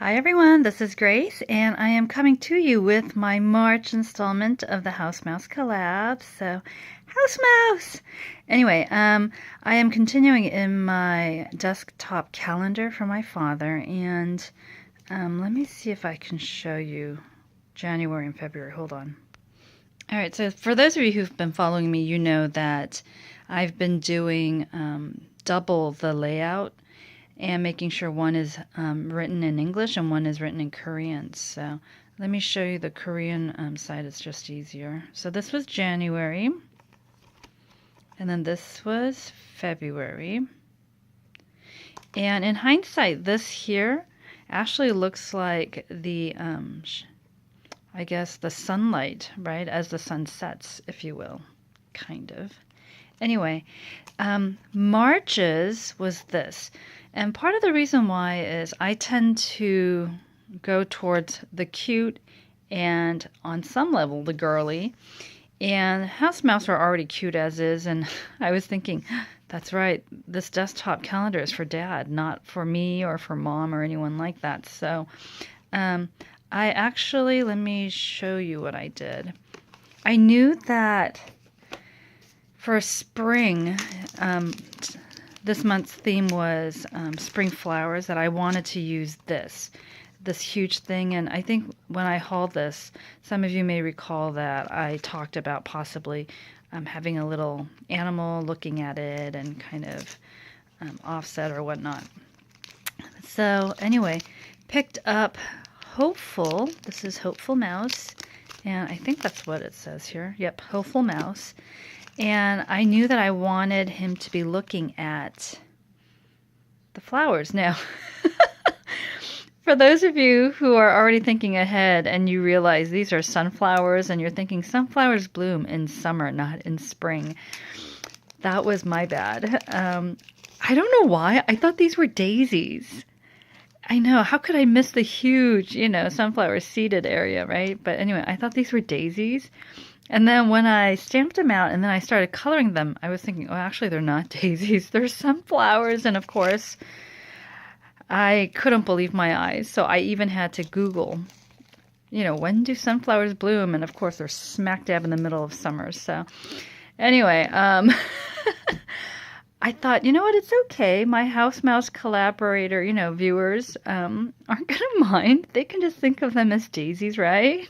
Hi everyone, this is Grace, and I am coming to you with my March installment of the House Mouse collab. So, House Mouse! Anyway, I am continuing in my desktop calendar for my father, and let me see if I can show you January and February. Hold on. All right, so for those of you who've been following me, you know that I've been doing double the layout and making sure one is written in English and one is written in Korean. So let me show you the Korean side. It's just easier. So this was January, and then this was February. And in hindsight, this here actually looks like the, I guess, the sunlight, right, as the sun sets, if you will, kind of. Anyway, March's was this. And part of the reason why is I tend to go towards the cute and on some level the girly. And House Mouse are already cute as is. And I was thinking, that's right, this desktop calendar is for Dad, not for me or for Mom or anyone like that. So I actually, let me show you what I did. I knew that for spring, this month's theme was spring flowers, that I wanted to use this huge thing. And I think when I hauled this, some of you may recall that I talked about possibly having a little animal looking at it and kind of offset or whatnot. So anyway, picked up Hopeful. This is Hopeful Mouse, and I think that's what it says here. Yep, Hopeful Mouse. And I knew that I wanted him to be looking at the flowers. Now, for those of you who are already thinking ahead and you realize these are sunflowers and you're thinking sunflowers bloom in summer, not in spring, that was my bad. I don't know why. I thought these were daisies. I know. How could I miss the huge, sunflower seeded area, right? But anyway, I thought these were daisies. And then when I stamped them out and then I started coloring them, I was thinking, oh, actually, they're not daisies. They're sunflowers. And of course, I couldn't believe my eyes. So I even had to Google, when do sunflowers bloom? And of course, they're smack dab in the middle of summer. So anyway, I thought, you know what, it's okay. My House Mouse collaborator, viewers aren't going to mind. They can just think of them as daisies, right?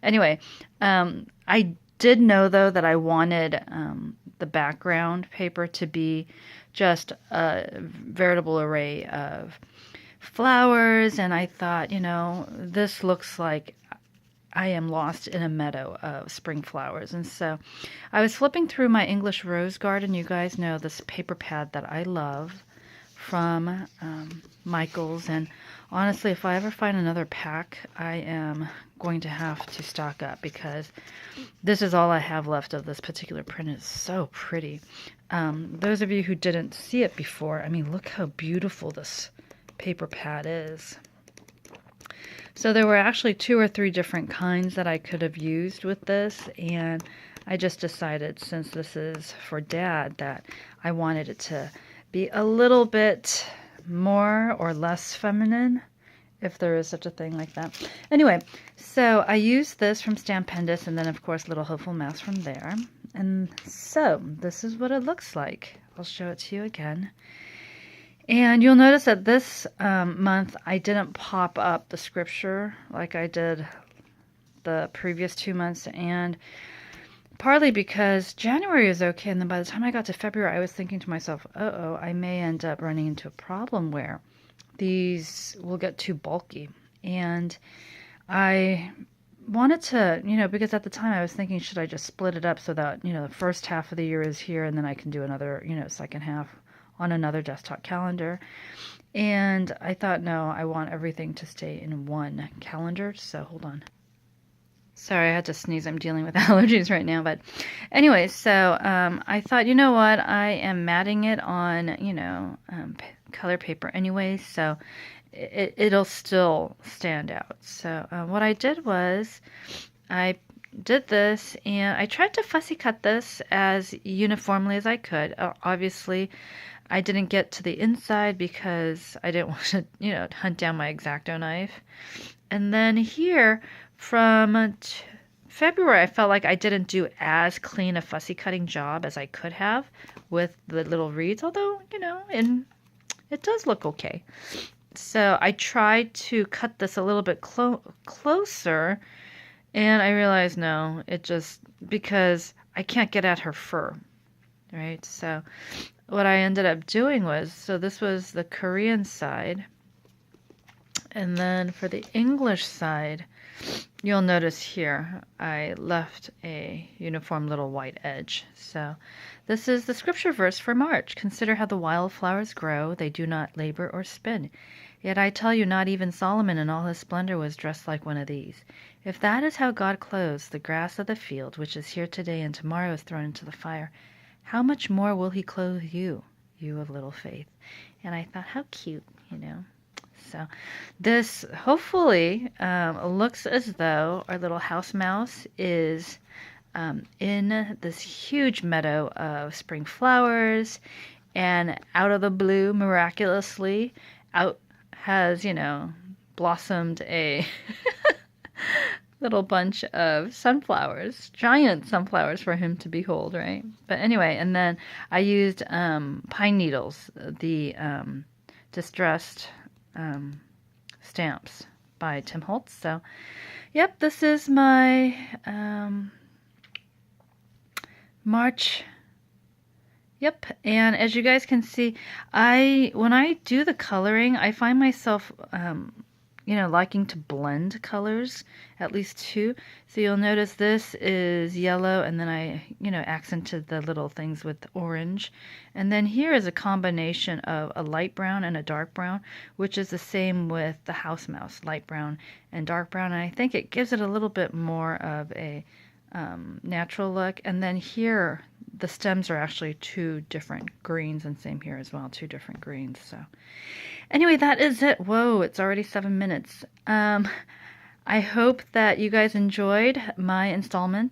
Anyway, I did know, though, that I wanted the background paper to be just a veritable array of flowers, and I thought, this looks like I am lost in a meadow of spring flowers. And so I was flipping through my English Rose Garden. You guys know this paper pad that I love from Michaels, and honestly, if I ever find another pack, I am going to have to stock up because this is all I have left of this particular print. It's so pretty. Those of you who didn't see it before, I mean, look how beautiful this paper pad is. So there were actually 2 or 3 different kinds that I could have used with this, and I just decided, since this is for Dad, that I wanted it to be a little bit more or less feminine, if there is such a thing like that. Anyway, so I used this from Stampendous, and then of course Little Hopeful Mouse from there. And so this is what it looks like. I'll show it to you again. And you'll notice that this month I didn't pop up the scripture like I did the previous 2 months, and partly because January is okay, and then by the time I got to February, I was thinking to myself, uh-oh, I may end up running into a problem where these will get too bulky. And I wanted to, because at the time I was thinking, should I just split it up so that, the first half of the year is here, and then I can do another, second half on another desktop calendar. And I thought, no, I want everything to stay in one calendar. So hold on. Sorry, I had to sneeze. I'm dealing with allergies right now. But anyway, so I thought, you know what? I am matting it on, color paper anyway, so it'll still stand out. So what I did was I did this, and I tried to fussy cut this as uniformly as I could. Obviously, I didn't get to the inside because I didn't want to, hunt down my X-Acto knife. And then here from February, I felt like I didn't do as clean a fussy cutting job as I could have with the little reeds, although, and it does look okay. So I tried to cut this a little bit closer, and I realized no, it just, because I can't get at her fur, right? So what I ended up doing was, so this was the Korean side, and then for the English side, you'll notice here I left a uniform little white edge. So this is the scripture verse for March. Consider how the wildflowers grow. They do not labor or spin. Yet I tell you, not even Solomon in all his splendor was dressed like one of these. If that is how God clothes the grass of the field, which is here today and tomorrow is thrown into the fire, how much more will he clothe you, you of little faith? And I thought, how cute, So this hopefully looks as though our little house mouse is in this huge meadow of spring flowers, and out of the blue, miraculously, out has, blossomed a little bunch of sunflowers, giant sunflowers for him to behold, right? But anyway, and then I used pine needles, the distressed stamps by Tim Holtz. So, yep, this is my March. Yep, and as you guys can see, when I do the coloring, I find myself liking to blend colors, at least two. So you'll notice this is yellow, and then I, accented the little things with orange. And then here is a combination of a light brown and a dark brown, which is the same with the house mouse, light brown and dark brown. And I think it gives it a little bit more of a natural look. And then here, the stems are actually two different greens, and same here as well, two different greens. So anyway, that is it. Whoa, it's already 7 minutes. I hope that you guys enjoyed my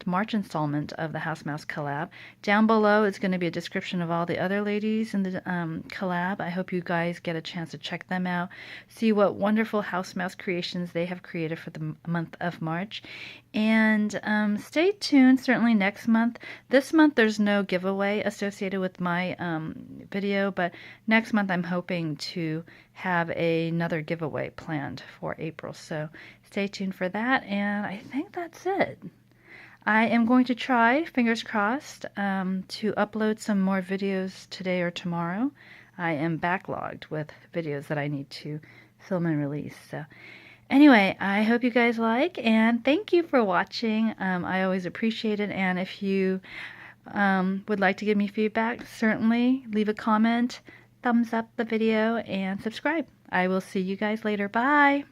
March installment of the House Mouse collab. Down below is going to be a description of all the other ladies in the collab. I hope you guys get a chance to check them out, see what wonderful House Mouse creations they have created for the month of March. And stay tuned, certainly next month. This month there's no giveaway associated with my video, but next month I'm hoping to have another giveaway planned for April. So stay tuned for that, and I think that's it. I am going to try, fingers crossed, to upload some more videos today or tomorrow. I am backlogged with videos that I need to film and release. So anyway, I hope you guys like, and thank you for watching. I always appreciate it, and if you would like to give me feedback, certainly leave a comment, thumbs up the video, and subscribe. I will see you guys later. Bye!